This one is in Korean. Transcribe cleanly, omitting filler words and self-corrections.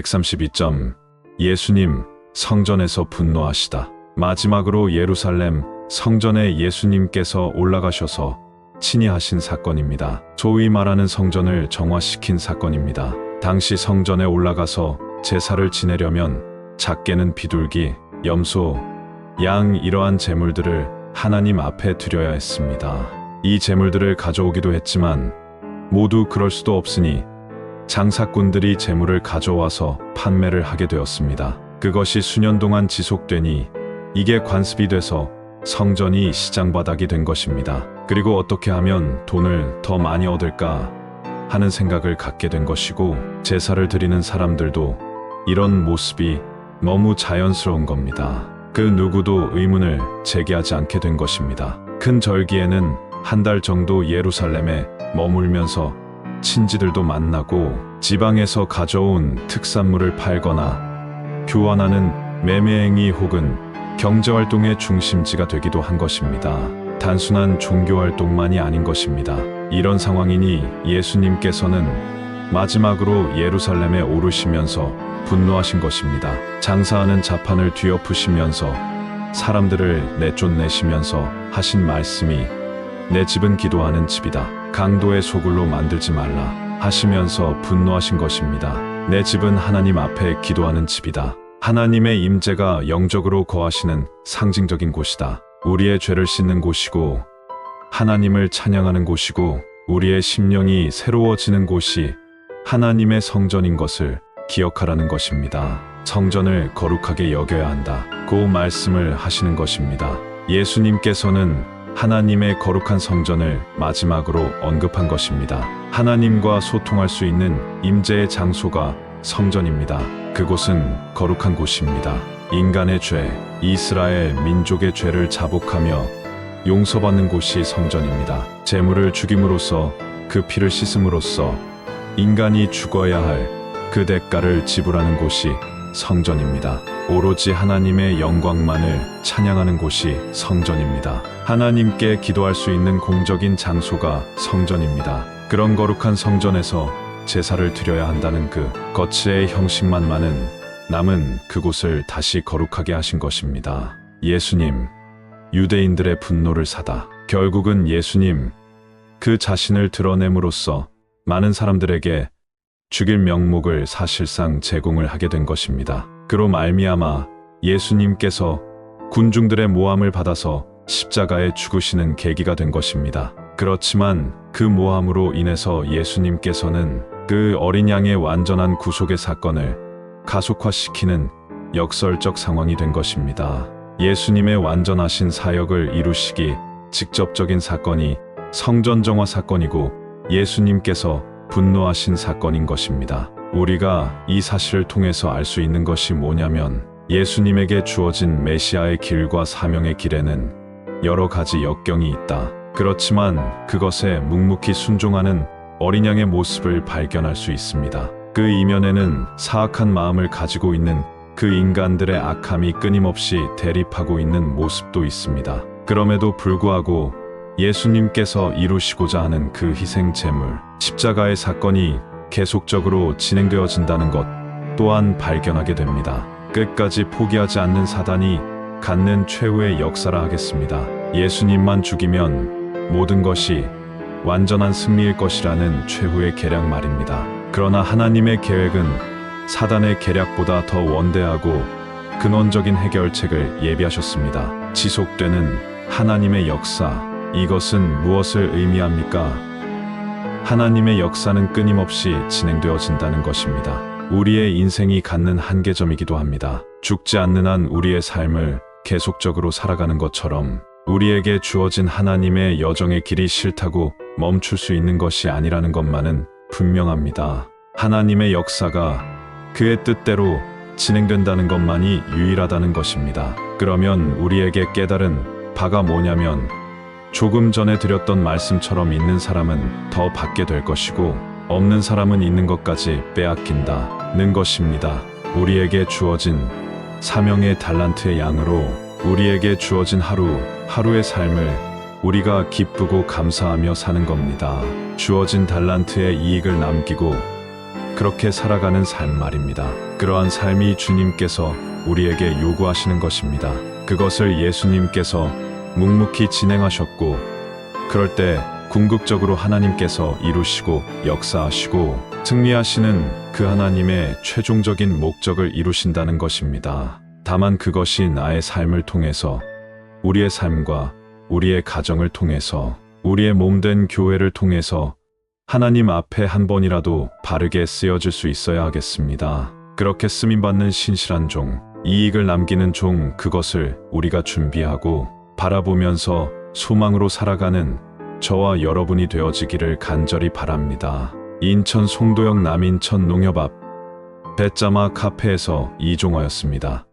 132점. 예수님, 성전에서 분노하시다. 마지막으로 예루살렘 성전에 예수님께서 올라가셔서 친히 하신 사건입니다. 소위 말하는 성전을 정화시킨 사건입니다. 당시 성전에 올라가서 제사를 지내려면 작게는 비둘기, 염소, 양 이러한 제물들을 하나님 앞에 드려야 했습니다. 이 제물들을 가져오기도 했지만 모두 그럴 수도 없으니 장사꾼들이 제물을 가져와서 판매를 하게 되었습니다. 그것이 수년 동안 지속되니 이게 관습이 돼서 성전이 시장바닥이 된 것입니다. 그리고 어떻게 하면 돈을 더 많이 얻을까 하는 생각을 갖게 된 것이고, 제사를 드리는 사람들도 이런 모습이 너무 자연스러운 겁니다. 그 누구도 의문을 제기하지 않게 된 것입니다. 큰 절기에는 한 달 정도 예루살렘에 머물면서 친지들도 만나고 지방에서 가져온 특산물을 팔거나 교환하는 매매행위 혹은 경제활동의 중심지가 되기도 한 것입니다. 단순한 종교활동만이 아닌 것입니다. 이런 상황이니 예수님께서는 마지막으로 예루살렘에 오르시면서 분노하신 것입니다. 장사하는 자판을 뒤엎으시면서 사람들을 내쫓내시면서 하신 말씀이 내 집은 기도하는 집이다. 강도의 소굴로 만들지 말라 하시면서 분노하신 것입니다. 내 집은 하나님 앞에 기도하는 집이다. 하나님의 임재가 영적으로 거하시는 상징적인 곳이다. 우리의 죄를 씻는 곳이고 하나님을 찬양하는 곳이고 우리의 심령이 새로워지는 곳이 하나님의 성전인 것을 기억하라는 것입니다. 성전을 거룩하게 여겨야 한다. 그 말씀을 하시는 것입니다. 예수님께서는 하나님의 거룩한 성전을 마지막으로 언급한 것입니다. 하나님과 소통할 수 있는 임재의 장소가 성전입니다. 그곳은 거룩한 곳입니다. 인간의 죄, 이스라엘 민족의 죄를 자복하며 용서받는 곳이 성전입니다. 제물을 죽임으로써 그 피를 씻음으로써 인간이 죽어야 할 그 대가를 지불하는 곳이 성전입니다. 오로지 하나님의 영광만을 찬양하는 곳이 성전입니다. 하나님께 기도할 수 있는 공적인 장소가 성전입니다. 그런 거룩한 성전에서 제사를 드려야 한다는 그 거치의 형식만 남은 그곳을 다시 거룩하게 하신 것입니다. 예수님, 유대인들의 분노를 사다. 결국은 예수님, 그 자신을 드러냄으로써 많은 사람들에게 죽일 명목을 사실상 제공을 하게 된 것입니다. 그로 말미암아 예수님께서 군중들의 모함을 받아서 십자가에 죽으시는 계기가 된 것입니다. 그렇지만 그 모함으로 인해서 예수님께서는 그 어린 양의 완전한 구속의 사건을 가속화시키는 역설적 상황이 된 것입니다. 예수님의 완전하신 사역을 이루시기 직접적인 사건이 성전 정화 사건이고 예수님께서 분노하신 사건인 것입니다. 우리가 이 사실을 통해서 알 수 있는 것이 뭐냐면 예수님에게 주어진 메시아의 길과 사명의 길에는 여러 가지 역경이 있다. 그렇지만 그것에 묵묵히 순종하는 어린 양의 모습을 발견할 수 있습니다. 그 이면에는 사악한 마음을 가지고 있는 그 인간들의 악함이 끊임없이 대립하고 있는 모습도 있습니다. 그럼에도 불구하고 예수님께서 이루시고자 하는 그 희생 제물, 십자가의 사건이 계속적으로 진행되어진다는 것 또한 발견하게 됩니다. 끝까지 포기하지 않는 사단이 갖는 최후의 역사라 하겠습니다. 예수님만 죽이면 모든 것이 완전한 승리일 것이라는 최후의 계략 말입니다. 그러나 하나님의 계획은 사단의 계략보다 더 원대하고 근원적인 해결책을 예비하셨습니다. 지속되는 하나님의 역사, 이것은 무엇을 의미합니까? 하나님의 역사는 끊임없이 진행되어진다는 것입니다. 우리의 인생이 갖는 한계점이기도 합니다. 죽지 않는 한 우리의 삶을 계속적으로 살아가는 것처럼 우리에게 주어진 하나님의 여정의 길이 싫다고 멈출 수 있는 것이 아니라는 것만은 분명합니다. 하나님의 역사가 그의 뜻대로 진행된다는 것만이 유일하다는 것입니다. 그러면 우리에게 깨달은 바가 뭐냐면 조금 전에 드렸던 말씀처럼 있는 사람은 더 받게 될 것이고 없는 사람은 있는 것까지 빼앗긴다는 것입니다. 우리에게 주어진 사명의 달란트의 양으로 우리에게 주어진 하루의 삶을 우리가 기쁘고 감사하며 사는 겁니다. 주어진 달란트의 이익을 남기고 그렇게 살아가는 삶 말입니다. 그러한 삶이 주님께서 우리에게 요구하시는 것입니다. 그것을 예수님께서 묵묵히 진행하셨고, 그럴 때 궁극적으로 하나님께서 이루시고 역사하시고 승리하시는 그 하나님의 최종적인 목적을 이루신다는 것입니다. 다만 그것이 나의 삶을 통해서, 우리의 삶과 우리의 가정을 통해서, 우리의 몸된 교회를 통해서 하나님 앞에 한 번이라도 바르게 쓰여질 수 있어야 하겠습니다. 그렇게 쓰임받는 신실한 종, 이익을 남기는 종, 그것을 우리가 준비하고 바라보면서 소망으로 살아가는 저와 여러분이 되어지기를 간절히 바랍니다. 인천 송도역 남인천 농협 앞 배짜마 카페에서 이종화였습니다.